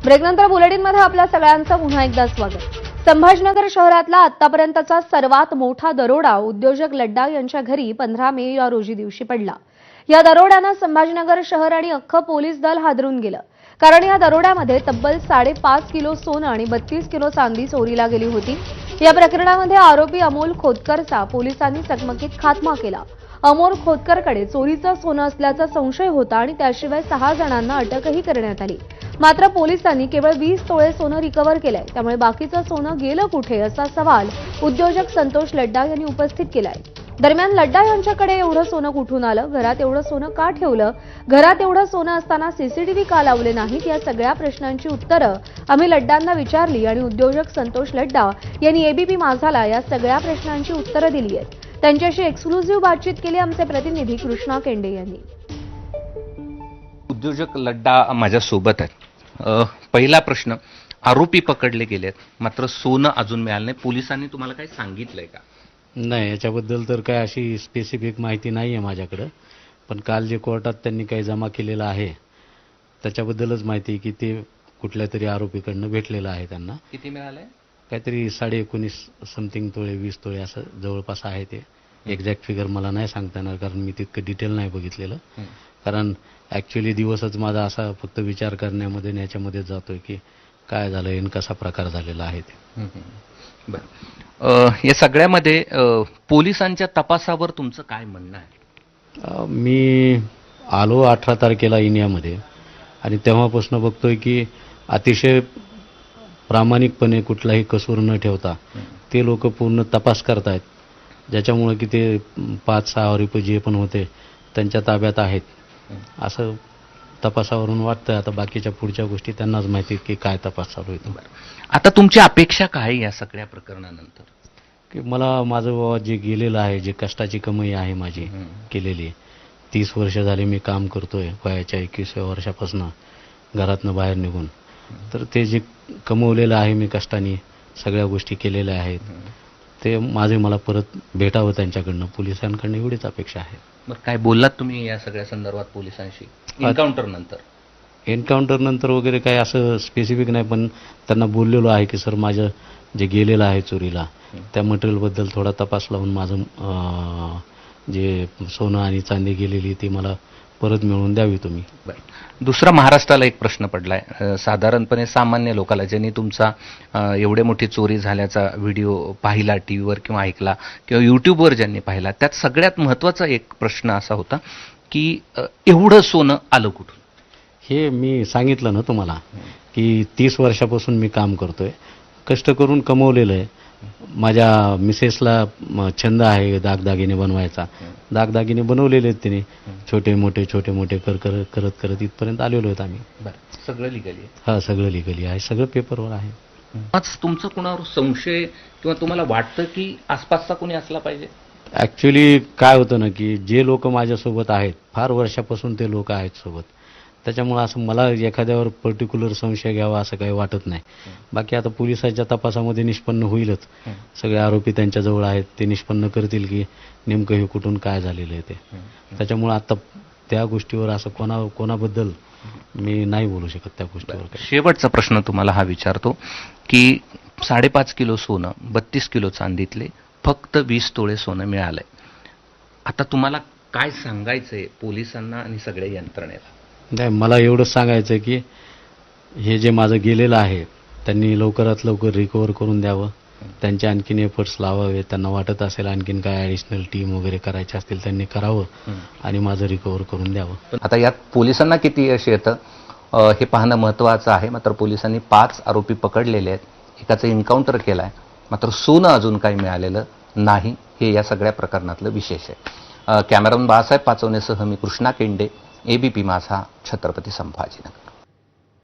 ब्रेकनंतर बुलेटिनमध्ये आपल्या सगळ्यांचं पुन्हा एकदा स्वागत। संभाजीनगर शहरातला आतापर्यंतचा सर्वात मोठा दरोडा उद्योजक लड्डा यांच्या घरी 15 मे या रोजी दिवशी पडला। या दरोड्यानं संभाजीनगर शहर आणि अख्खं पोलीस दल हादरून गेलं, कारण या दरोड्यामध्ये तब्बल 5.5 किलो सोनं आणि 32 किलो चांदी चोरीला गेली होती। या प्रकरणामध्ये आरोपी अमोल खोतकरचा पोलिसांनी चकमकीत खात्मा केला। अमोल खोतकरकडे चोरीचं सोनं असल्याचा संशय होता आणि त्याशिवाय 6 जणांना अटकही करण्यात आली। मात्र पोलिसांनी केवळ 20 तोळे सोनं रिकव्हर केलंय, त्यामुळे बाकीचं सोनं गेलं कुठे असा सवाल उद्योजक संतोष लड्डा यांनी उपस्थित केलाय। दरम्यान लड्डा यांच्याकडे एवढं सोनं कुठून आलं, घरात एवढं सोनं का ठेवलं, घरात एवढं सोनं असताना सीसीटीव्ही का लावले नाहीत, या सगळ्या प्रश्नांची उत्तरं आम्ही लड्डांना विचारली आणि उद्योजक संतोष लड्डा यांनी एबीपी माझाला या सगळ्या प्रश्नांची उत्तरं दिली आहेत। त्यांच्याशी एक्सक्लुझिव्ह बातचीत केली आमचे प्रतिनिधी कृष्णा केंडे यांनी। उद्योजक लड्डा माझ्या सोबत आहेत। पहिला प्रश्न, आरोपी पकडले गेलेत मात्र सोनं अजून मिळालं नाही, पोलिसांनी तुम्हाला काही सांगितलंय का? नाही, याच्याबद्दल तर काय अशी स्पेसिफिक माहिती नाही आहे माझ्याकडं, पण काल जे कोर्टात त्यांनी काही जमा केलेलं आहे त्याच्याबद्दलच माहिती आहे की ते कुठल्या तरी आरोपीकडनं भेटलेलं आहे त्यांना। किती मिळालंय? काहीतरी 19.5 समथिंग तोळे 20 तोळे असं जवळपास आहे ते। एक्झॅक्ट फिगर मला नाही सांगता येणार, कारण मी तितकं डिटेल नाही बघितलेलं, कारण ॲक्च्युली दिवसच माझा असा फक्त विचार करण्यामध्ये आणि याच्यामध्ये जातोय की काय झालं आणि कसा प्रकार झालेला आहे ते। बरं, या सगळ्यामध्ये पोलिसांच्या तपासावर तुमचं काय म्हणणं आहे? मी आलो 18 तारखेला इंडियामध्ये आणि तेव्हापासून बघतोय की अतिशय प्रामाणिकपणे कुठलाही कसूर न ठेवता ते लोक पूर्ण तपास करतायत, ज्याच्यामुळे की ते 5-6 आरोपी जे पण होते त्यांच्या ताब्यात आहेत असं तपासावरून वाटतंय। आता बाकीच्या पुढच्या गोष्टी त्यांनाच माहिती की काय तपास चालू आहे। आता तुमची अपेक्षा काय या सगळ्या प्रकरणानंतर? की मला माझं बाबा जे गेलेलं आहे, जे कष्टाची कमाई आहे माझी केलेली, 30 वर्ष झाले मी काम करतोय, वयाच्या 21व्या वर्षापासून घरातनं बाहेर निघून, तर ते जे कमवलेलं आहे मी कष्टाने सगळ्या गोष्टी केलेल्या आहेत ते माझे मला परत भेटावं त्यांच्याकडनं, पोलिसांकडनं, एवढीच अपेक्षा आहे। बरं, काय बोललात तुम्ही या सगळ्या संदर्भात पोलिसांशी एन्काउंटर नंतर? एन्काउंटर नंतर वगैरे काय असं स्पेसिफिक नाही, पण त्यांना बोललेलो आहे की सर माझं जे गेलेलं आहे चोरीला त्या मटेरियलबद्दल थोडा तपास लावून माझं जे सोनं आणि चांदी गेलेली ती मला परत मिळवून द्यावी तुम्ही। दुसरा, महाराष्ट्राला एक प्रश्न पडलाय, साधारणपणे सामान्य लोकांना ज्यांनी तुमचा एवढे मोठी चोरी झाल्याचा व्हिडिओ पाहिला टीव्हीवर किंवा ऐकला किंवा यूट्यूबवर ज्यांनी पाहिला, त्यात सगळ्यात महत्त्वाचा एक प्रश्न असा होता की एवढं सोनं आलं कुठून? हे मी सांगितलं ना तुम्हाला की 30 वर्षापासून मी काम करतोय, कष्ट करून कमवलेलं आहे। माझ्या मिसेसला छंद आहे दागदागिने बनवायचा, दागदागिने बनवलेले आहेत तिने, छोटे मोठे करत करत इथपर्यंत आलेलो आहेत आम्ही। सगळं लिगली आहे? हा, सगळं लिगली आहे, सगळं पेपरवर आहे। आज तुमचं कोणावर संशय किंवा तुम्हाला वाटतं की आसपासचा कोणी असला पाहिजे? ॲक्च्युली काय होतं ना की जे लोक माझ्यासोबत आहेत फार वर्षापासून ते लोक आहेत सोबत, त्याच्यामुळे असं मला एखाद्यावर पर्टिक्युलर संशय घ्यावा असं काही वाटत नाही। बाकी आता पोलिसांच्या तपासामध्ये निष्पन्न होईलच, सगळे आरोपी त्यांच्याजवळ आहेत, ते निष्पन्न करतील की नेमकं हे कुठून काय झालेलं आहे ते। त्याच्यामुळे आता त्या गोष्टीवर असं कोणाबद्दल मी नाही बोलू शकत त्या गोष्टीवर। शेवटचा प्रश्न तुम्हाला हा विचारतो की 5.5 किलो सोनं, 32 किलो चांदीतले फक्त 20 तोळे सोनं मिळालंय, आता तुम्हाला काय सांगायचंय पोलिसांना आणि सगळ्या यंत्रणेला? नाही, मला एवढंच सांगायचं आहे की हे जे माझं गेलेलं आहे त्यांनी लवकरात लवकर रिकवर करून द्यावं, त्यांचे आणखीन एफर्ट्स लावावे, त्यांना वाटत असेल आणखीन काय ॲडिशनल टीम वगैरे करायचे असतील त्यांनी करावं आणि माझं रिकवर करून द्यावं। आता यात पोलिसांना किती यश येतं हे पाहणं महत्त्वाचं आहे। मात्र पोलिसांनी 5 आरोपी पकडलेले आहेत, एकाचं एन्काउंटर केलं आहे, मात्र सोनं अजून काही मिळालेलं नाही, हे या सगळ्या प्रकरणातलं विशेष आहे। कॅमेरामन बाळासाहेब पाचवणेसह मी कृष्णा केंडे, एबीपी माझा, छत्रपती संभाजीनगर।